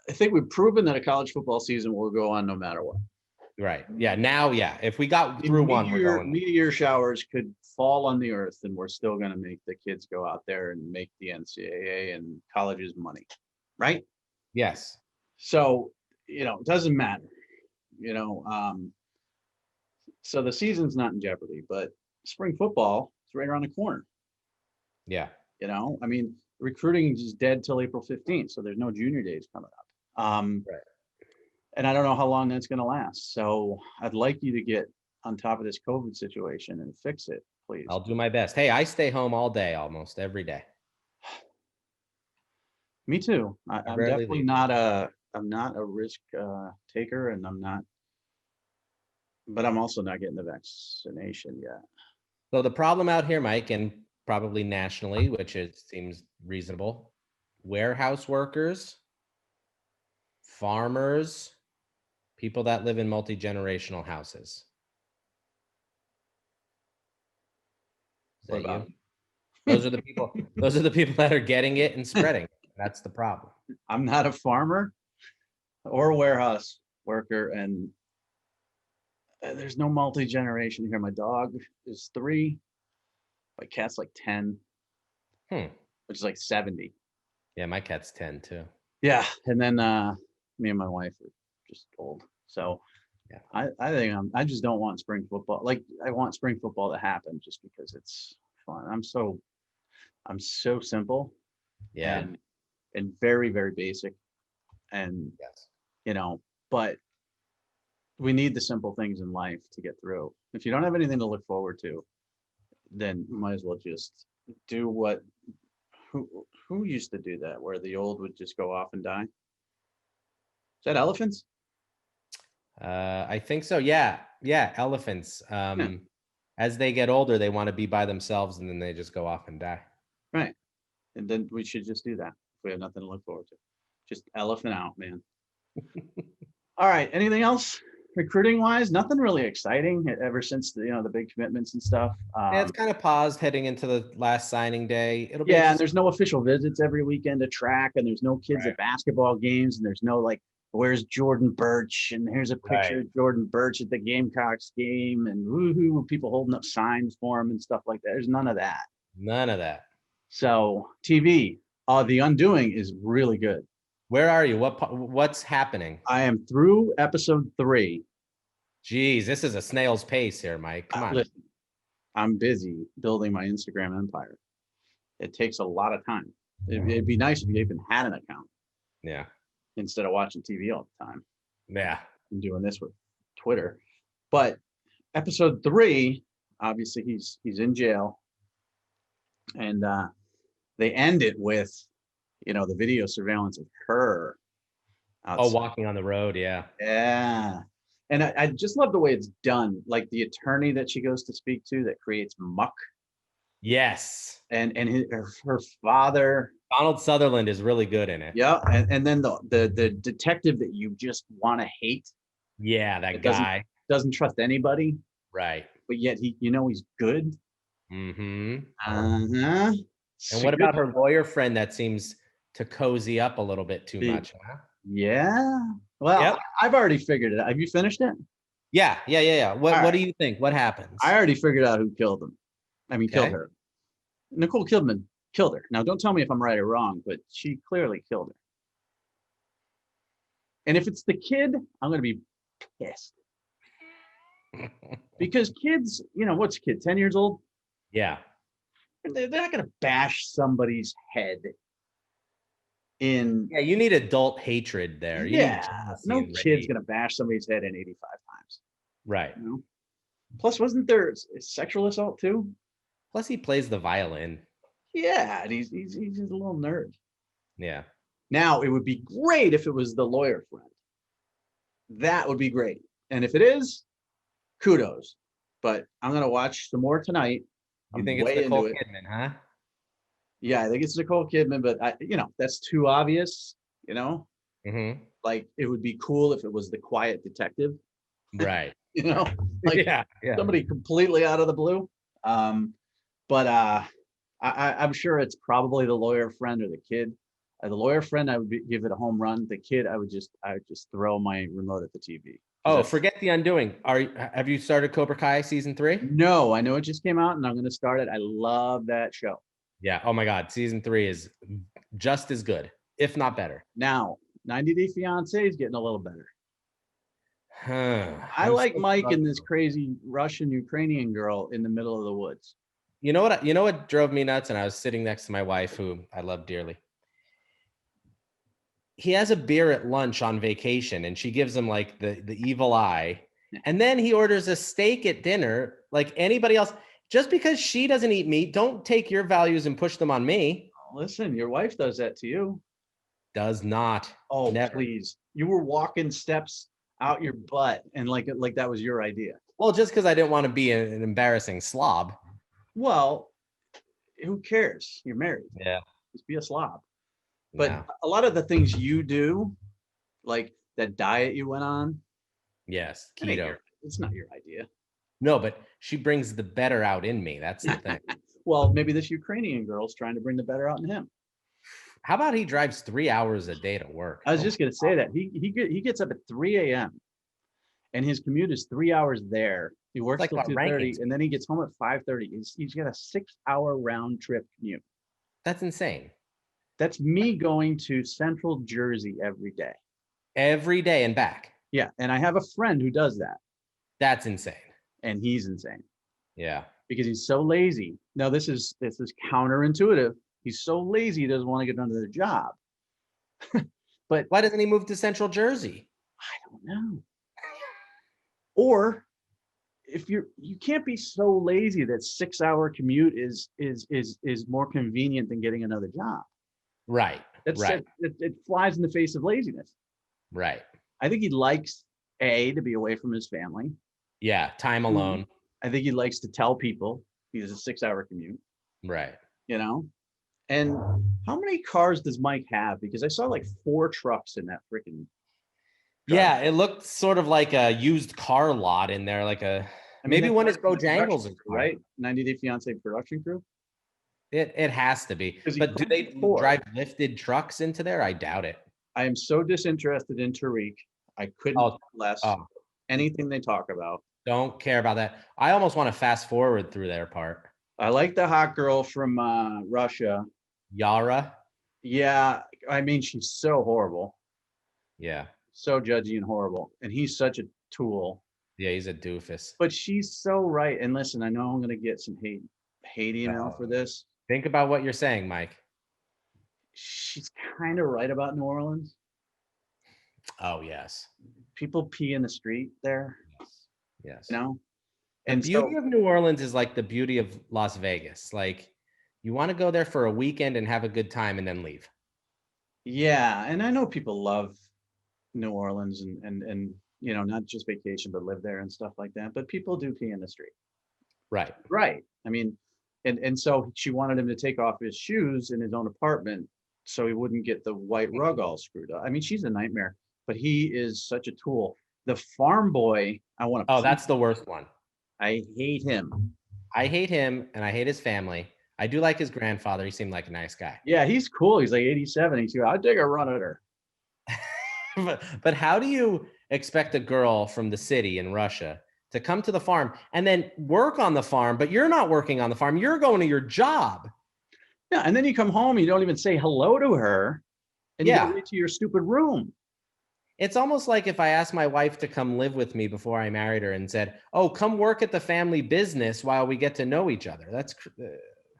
think we've proven that a college football season will go on no matter what. Right. Yeah. Now, yeah. If we got through one, we're going. Meteor showers could fall on the earth, and we're still going to make the kids go out there and make the NCAA and colleges money, right? Yes. So it doesn't matter. So the season's not in jeopardy, but spring football is right around the corner. Yeah. I mean, recruiting is dead till April 15th, so there's no junior days coming up. Right. And I don't know how long that's going to last. So I'd like you to get on top of this COVID situation and fix it, please. I'll do my best. Hey, I stay home all day, almost every day. Me too. I'm definitely not a risk taker, and but I'm also not getting the vaccination yet. So the problem out here, Mike, and probably nationally, which seems reasonable, warehouse workers, farmers, people that live in multi-generational houses. Is that you? Those are the people. Those are the people that are getting it and spreading. That's the problem. I'm not a farmer or a warehouse worker, and there's no multi-generation here. My dog is 3. My cat's like 10, Hmm. which is like 70. Yeah, my cat's 10 too. Yeah. And then me and my wife are just old. So Yeah. I think I just don't want spring football. Like I want spring football to happen just because it's fun. I'm so simple Yeah. and very, very basic. And Yes. you know, but we need the simple things in life to get through. If you don't have anything to look forward to, then you might as well just do what who used to do that where the old would just go off and die? Is that elephants? I think so. Yeah. Yeah. Elephants. Yeah, As they get older, they want to be by themselves and then they just go off and die. right. And then we should just do that if we have nothing to look forward to. Just elephant out, man. All right. Anything else recruiting wise? Nothing really exciting ever since the big commitments and stuff. Yeah, it's kind of paused heading into the last signing day. It'll be Yeah, and interesting. there's no official visits every weekend to track, and there's no kids Right. at basketball games, and there's no like, where's Jordan Birch? And here's a picture Right. of Jordan Birch at the Gamecocks game, and woohoo, people holding up signs for him and stuff like that. There's none of that. None of that. So TV, The Undoing is really good. Where are you? What's happening? I am through episode 3. Geez, this is a snail's pace here, Mike. Come on. Listen, I'm busy building my Instagram empire. It takes a lot of time. It'd be nice if you even had an account Yeah. instead of watching TV all the time. Yeah. I'm doing this with Twitter. But episode 3, obviously he's in jail, and they end it with the video surveillance of her Oh, outside. walking on the road. Yeah. Yeah. And I just love the way it's done. Like the attorney that she goes to speak to that creates muck, Yes. and her father. Donald Sutherland is really good in it. Yeah. And then the detective that you just want to hate. Yeah, that It guy. doesn't trust anybody, Right. but yet he's good. Mm-hmm. Uh-huh. And what about her lawyer friend that seems to cozy up a little bit too much? Huh? Yeah. Well, Yep. I've already figured it out. Have you finished it? Yeah. Yeah. Yeah. Yeah. What right. do you think? What happens? I already figured out who killed him. Killed Okay. her. Nicole Kidman killed her. Now, don't tell me if I'm right or wrong, but she clearly killed her. And if it's the kid, I'm going to be pissed. Because kids, what's a kid, 10 years old? Yeah. They're not going to bash somebody's head in. Yeah, you need adult hatred there. You need jealousy no and kid's rage. going to bash somebody's head in 85 times. Right. Plus, wasn't there sexual assault too? Plus, he plays the violin. Yeah, and he's a little nerd. Yeah. Now, it would be great if it was the lawyer friend. That would be great. And if it is, kudos. But I'm going to watch some more tonight. You I'm think it's way Nicole into it. Kidman, huh? Yeah, I think it's Nicole Kidman, but that's too obvious, Mm-hmm. Like it would be cool if it was the quiet detective, Right. like yeah. somebody completely out of the blue. But I'm sure it's probably the lawyer friend or the kid. The lawyer friend, I would give it a home run. The kid, I would just throw my remote at the TV. Oh, forget The Undoing. Have you started Cobra Kai season 3? No, I know it just came out, and I'm going to start it. I love that show. Yeah. Oh my God, season 3 is just as good, if not better. Now, 90 Day Fiance is getting a little better. I I'm like so Mike struggling. and this crazy Russian Ukrainian girl in the middle of the woods. You know what? You know what drove me nuts? And I was sitting next to my wife, who I love dearly. He has a beer at lunch on vacation, and she gives him like the evil eye. And then he orders a steak at dinner, like anybody else. Just because she doesn't eat meat, don't take your values and push them on me. Listen, your wife does that to you. Does not. Oh, Never. please. You were walking steps out your butt, and like that was your idea. Well, just because I didn't want to be an embarrassing slob. Well, who cares? You're married. Yeah. Just be a slob. But No. a lot of the things you do, like that diet you went on, Yes, it ain't keto. it's not your idea. No, but she brings the better out in me. That's the thing. Well, maybe this Ukrainian girl's trying to bring the better out in him. How about he drives 3 hours a day to work? I was just going to say that he gets up at 3 a.m. and his commute is 3 hours there. He works like till about 2:30, rankings. and then he gets home at 5:30. He's got a 6-hour round trip commute. That's insane. That's me going to Central Jersey every day. Every day and back. Yeah, and I have a friend who does that, That's insane. and he's insane Yeah. because he's so lazy. Now this is counterintuitive. He's so lazy he doesn't want to get another job. But Why doesn't he move to Central Jersey? I don't know. Or if you can't be so lazy that 6-hour commute is more convenient than getting another job. Right. That's Right. it flies in the face of laziness. Right. I think he likes to be away from his family. Yeah. Time alone. I think he likes to tell people he has a 6-hour commute, Right. you know? And how many cars does Mike have? Because I saw like 4 trucks in that freaking Yeah, it looked sort of like a used car lot in there, like a maybe one is Bojangles' car. Right? 90 Day Fiance production crew. It has to be. But do they drive lifted trucks into there? I doubt it. I am so disinterested in Tariq. I couldn't care less anything they talk about. Don't care about that. I almost want to fast forward through their part. I like the hot girl from Russia. Yara. Yeah, I mean, she's so horrible. Yeah. So judgy and horrible. And he's such a tool. Yeah, he's a doofus. But she's so right. And listen, I know I'm going to get some hate email for this. Think about what you're saying, Mike. She's kind of right about New Orleans. Oh, yes. People pee in the street there. Yes. You know? And the beauty of New Orleans is like the beauty of Las Vegas. Like, you want to go there for a weekend and have a good time and then leave. Yeah. And I know people love New Orleans and you know, not just vacation, but live there and stuff like that. But people do pee in the street. Right. Right. I mean, and so she wanted him to take off his shoes in his own apartment so he wouldn't get the white rug all screwed up. I mean, she's a nightmare, but he is such a tool. The farm boy, I want to. Oh, that's the worst one. I hate him. I hate him and I hate his family. I do like his grandfather. He seemed like a nice guy. Yeah, he's cool. He's like 87. He's I'd take a run at her. But how do you expect a girl from the city in Russia to come to the farm and then work on the farm, but you're not working on the farm. You're going to your job. Yeah, and then you come home, you don't even say hello to her, and you go to your stupid room. It's almost like if I asked my wife to come live with me before I married her and said, "Oh, come work at the family business while we get to know each other." That's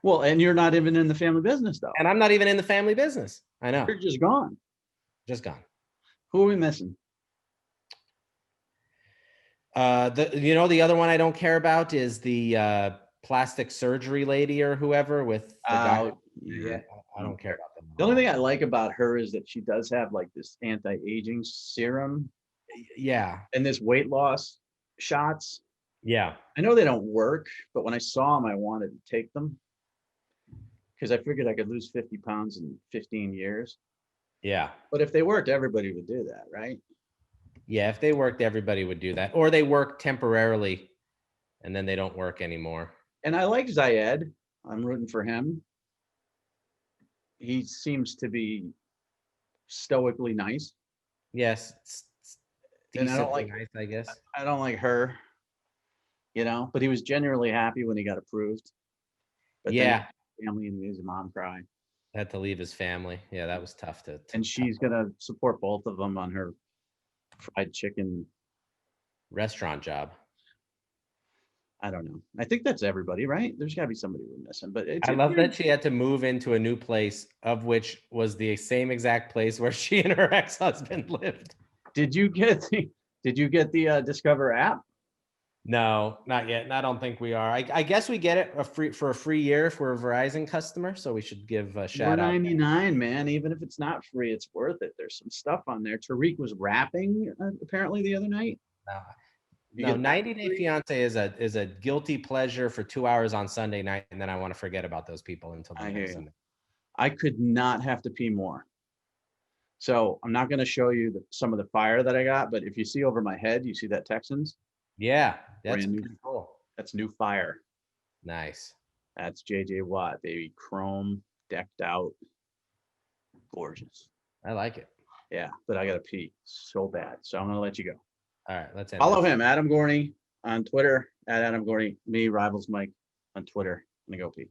well, and you're not even in the family business though. And I'm not even in the family business. I know. You're just gone. Just gone. Who are we missing? The other one I don't care about is the plastic surgery lady or whoever with the guy. Yeah, I don't care about them. The only thing I like about her is that she does have like this anti-aging serum. Yeah. And this weight loss shots. Yeah. I know they don't work, but when I saw them, I wanted to take them because I figured I could lose 50 pounds in 15 years. Yeah. But if they worked, everybody would do that, right? Yeah, if they worked, everybody would do that. Or they work temporarily and then they don't work anymore. And I like Zayed. I'm rooting for him. He seems to be stoically nice. Yes. And I don't like nice, I guess. I don't like her, but he was genuinely happy when he got approved. But yeah. Family and his mom cry. Had to leave his family. Yeah, that was tough to and she's going to support both of them on her fried chicken restaurant job. I don't know. I think that's everybody, right? There's got to be somebody we're missing. But I love that she had to move into a new place, of which was the same exact place where she and her ex-husband lived. Did you get the Discover app? No, not yet. And I don't think we are. I guess we get it for a free year if we're a Verizon customer. So we should give a shout out. $4.99, man. Even if it's not free, it's worth it. There's some stuff on there. Tariq was rapping apparently the other night. No, 90 Day Fiance is a guilty pleasure for 2 hours on Sunday night, and then I want to forget about those people until the next Sunday. I could not have to pee more. So I'm not going to show you some of the fire that I got, but if you see over my head, you see that Texans? Yeah, that's pretty cool. That's new fire. Nice. That's JJ Watt, baby. Chrome, decked out. Gorgeous. I like it. Yeah, but I got to pee so bad. So I'm going to let you go. All right, let's end. Follow him, Adam Gorney. on Twitter at Adam Gorney, me, Rivals Mike on Twitter. And go Pete.